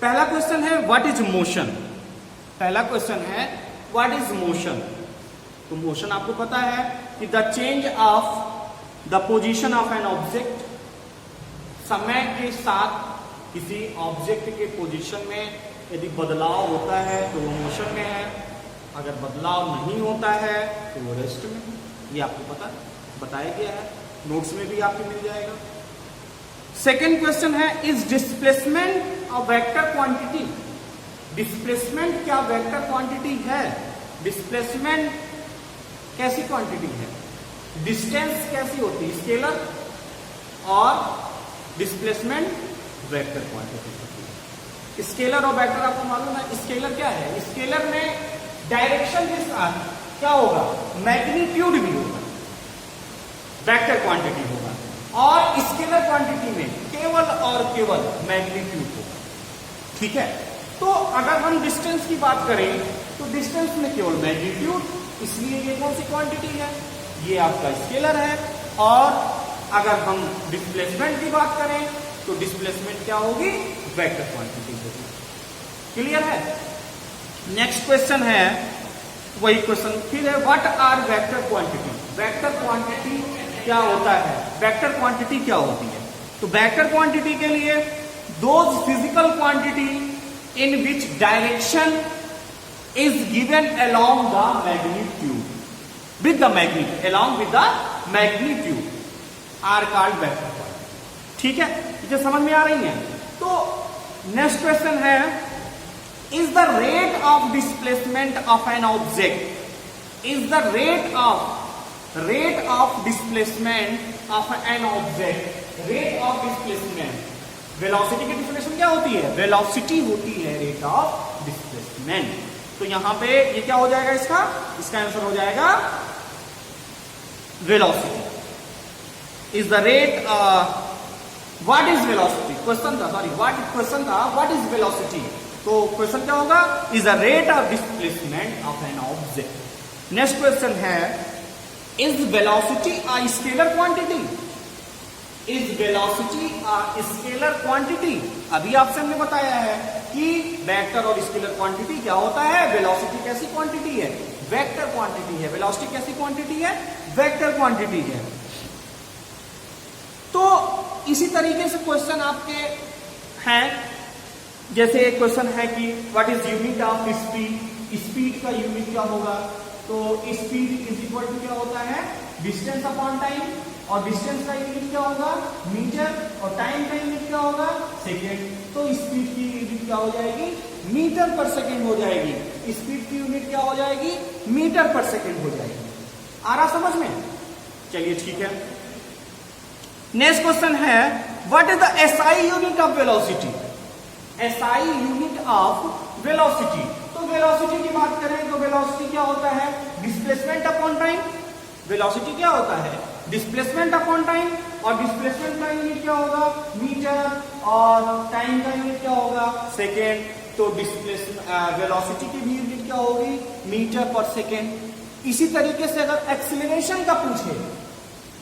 पहला क्वेश्चन है what is motion. पहला क्वेश्चन है व्हाट इज मोशन। तो मोशन आपको पता है कि the change of the position of an object, समय के साथ किसी ऑब्जेक्ट के पोजीशन में यदि बदलाव होता है तो वो मोशन में है, अगर बदलाव नहीं होता है तो वो रेस्ट में है। ये आपको पता बताया गया है, नोट्स में भी आपको मिल जाएगा। सेकेंड क्वेश्चन है is displacement a vector quantity. Displacement क्या वेक्टर क्वांटिटी है? डिस्प्लेसमेंट कैसी क्वांटिटी है? डिस्टेंस कैसी होती है? स्केलर। और डिस्प्लेसमेंट वेक्टर क्वांटिटी होती है। स्केलर और वेक्टर आपको मालूम है। स्केलर क्या है? स्केलर में डायरेक्शन के साथ क्या होगा? मैग्नीट्यूड भी होगा, वेक्टर क्वांटिटी होगा। और स्केलर क्वांटिटी में केवल और केवल मैग्नीट्यूड होगा। ठीक है, तो अगर हम डिस्टेंस की बात करें तो डिस्टेंस में केवल मैग्नीट्यूड, इसलिए ये कौन सी क्वांटिटी है? ये आपका स्केलर है। और अगर हम डिस्प्लेसमेंट की बात करें तो डिस्प्लेसमेंट क्या होगी? वेक्टर क्वांटिटी होगी। क्लियर है? नेक्स्ट क्वेश्चन है, वही क्वेश्चन फिर है what are vector quantity. Vector quantity क्या होता है? वेक्टर क्वांटिटी क्या होती है? तो वेक्टर क्वांटिटी के लिए those physical quantity in which direction is given along the magnitude with the magnitude along with the magnitude are called vector quantity. ठीक है, ये समझ में आ रही है? तो नेक्स्ट क्वेश्चन है is the rate of displacement of an object. Is the rate of displacement of an object. Rate of displacement, velocity की डिफिनेशन क्या होती है? वेलोसिटी होती है रेट ऑफ डिस्प्लेसमेंट। तो यहां पे ये क्या हो जाएगा? इसका आंसर हो जाएगा velocity is the rate. What is velocity question था, सॉरी क्वेश्चन था व्हाट इज वेलोसिटी। तो क्वेश्चन क्या होगा? Is the rate of displacement of an object. Next question है is velocity a scalar quantity. Is velocity a scalar quantity. अभी option में बताया है कि वेक्टर और स्केलर क्वांटिटी क्या होता है? वेलोसिटी कैसी क्वांटिटी है? वेक्टर क्वांटिटी है। वेलोसिटी कैसी क्वांटिटी है? वेक्टर क्वांटिटी है। तो इसी तरीके से क्वेश्चन आपके हैं, जैसे एक क्वेश्चन है कि what is unit of speed. Speed का यूनिट क्या होगा? तो स्पीड इज इक्वल टू क्या होता है? Distance upon time. और डिस्टेंस का यूनिट क्या होगा? मीटर। और टाइम का यूनिट क्या होगा? सेकेंड। तो स्पीड की यूनिट क्या हो जाएगी? मीटर पर सेकेंड हो जाएगी। स्पीड की यूनिट क्या हो जाएगी? मीटर पर सेकेंड हो जाएगी। आ रहा समझ में? चलिए ठीक है। नेक्स्ट क्वेश्चन है what is the SI unit of velocity. SI unit of velocity. तो वेलोसिटी की बात करें तो वेलोसिटी क्या होता है? Displacement upon time. वेलोसिटी क्या होता है? Displacement upon time. और डिस्प्लेसमेंट का यूनिट क्या होगा? मीटर। और टाइम का यूनिट क्या होगा? सेकेंड। तो वेलोसिटी की भी यूनिट क्या होगी? Metre per second. इसी तरीके से अगर एक्सीलरेशन का पूछे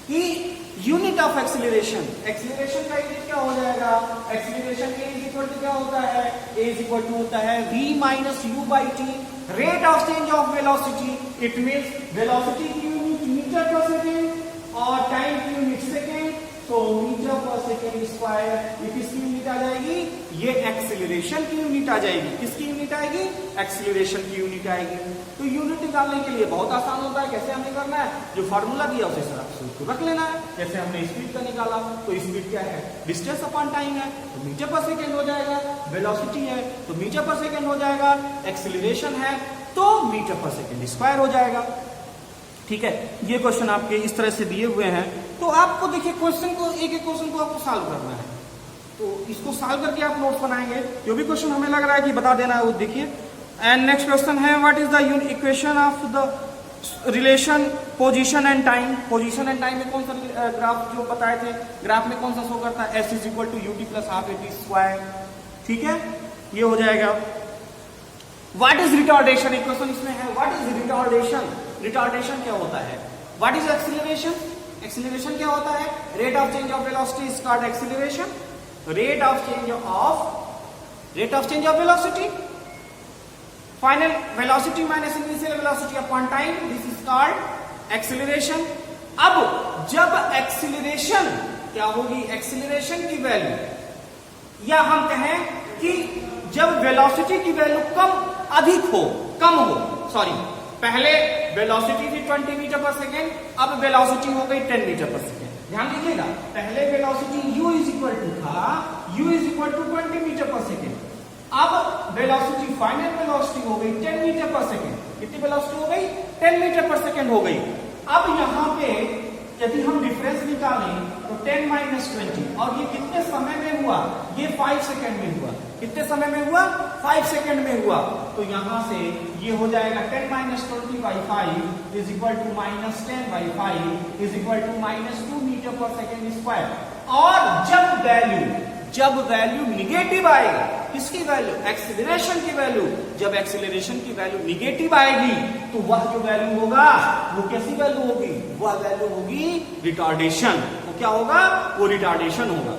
कि यूनिट ऑफ एक्सीलरेशन, एक्सीलरेशन का यूनिट क्या हो जाएगा? Acceleration a is equal to क्या होता है? ए इज इक्वल टू होता है v minus you by T. Rate of change of velocity, it means velocity की यूनिट मीटर पर सेकेंड और टाइम की यूनिट सेकेंड। तो मीटर पर सेकेंड स्क्वायर, ये किसकी यूनिट आ जाएगी? ये एक्सीलरेशन की यूनिट आ जाएगी। किसकी यूनिट आएगी? एक्सीलरेशन की यूनिट आएगी। तो यूनिट निकालने के लिए बहुत आसान होता है। कैसे हमें करना है? जो फार्मूला दिया उसे सर रख लेना है। जैसे हमने स्पीड का निकाला तो स्पीड क्या है? डिस्टेंस अपॉन टाइम है तो मीटर पर सेकेंड हो जाएगा। वेलोसिटी है तो मीटर पर सेकेंड हो जाएगा। एक्सीलरेशन है तो मीटर पर सेकेंड स्क्वायर हो जाएगा। ठीक है, ये क्वेश्चन आपके इस तरह से दिए हुए हैं। तो आपको देखिए क्वेश्चन को, एक एक क्वेश्चन को आपको सॉल्व करना है। तो इसको सॉल्व करके आप नोट्स बनाएंगे। जो भी क्वेश्चन हमें लग रहा है कि बता देना है वो देखिए। एंड नेक्स्ट क्वेश्चन है what is the equation of the relation position and time. Position and time में कौन सा ग्राफ जो बताए थे, ग्राफ में कौन सा शो करता है? S is equal to u t plus half a t square. ठीक है, ये हो जाएगा। व्हाट इज रिटार्डेशन, एक क्वेश्चन इसमें है व्हाट इज रिटार्डेशन। रिटार्डेशन क्या होता है? व्हाट इज एक्सीलरेशन, एक्सीलरेशन क्या होता है? Rate of change of velocity is called acceleration. Rate of change of rate of change of velocity, final velocity minus initial velocity upon time, this is called acceleration. अब जब acceleration क्या होगी, acceleration की value, या हम कहें कि जब वेलोसिटी की वैल्यू कम हो, पहले वेलोसिटी थी 20 मीटर पर सेकेंड, अब वेलोसिटी हो गई 10 मीटर पर सेकेंड। ध्यान दीजिएगा, पहले velocity u is equal to था, u is equal to 20 metre per second, अब वेलोसिटी फाइनल वेलोसिटी हो गई 10 मीटर पर सेकेंड। कितनी वेलोसिटी हो गई, 10 मीटर पर सेकेंड हो गई। अब यहां पे यदि हम डिफरेंस निकालें तो 10 माइनस 20, और ये कितने समय में हुआ, ये 5 सेकेंड में हुआ। कितने समय में हुआ, 5 सेकेंड में हुआ। तो यहां से ये हो जाएगा 10 minus 20 by 5 is equal to minus 10 by 5 is equal to minus 2 metre per second square. और जब वैल्यू निगेटिव आएगा, किसकी वैल्यू, एक्सीलरेशन की वैल्यू, जब एक्सीलरेशन की वैल्यू निगेटिव आएगी तो वह जो वैल्यू होगा वो कैसी वैल्यू होगी, वह वैल्यू होगी रिटार्डेशन। वो क्या होगा, वो रिटार्डेशन होगा।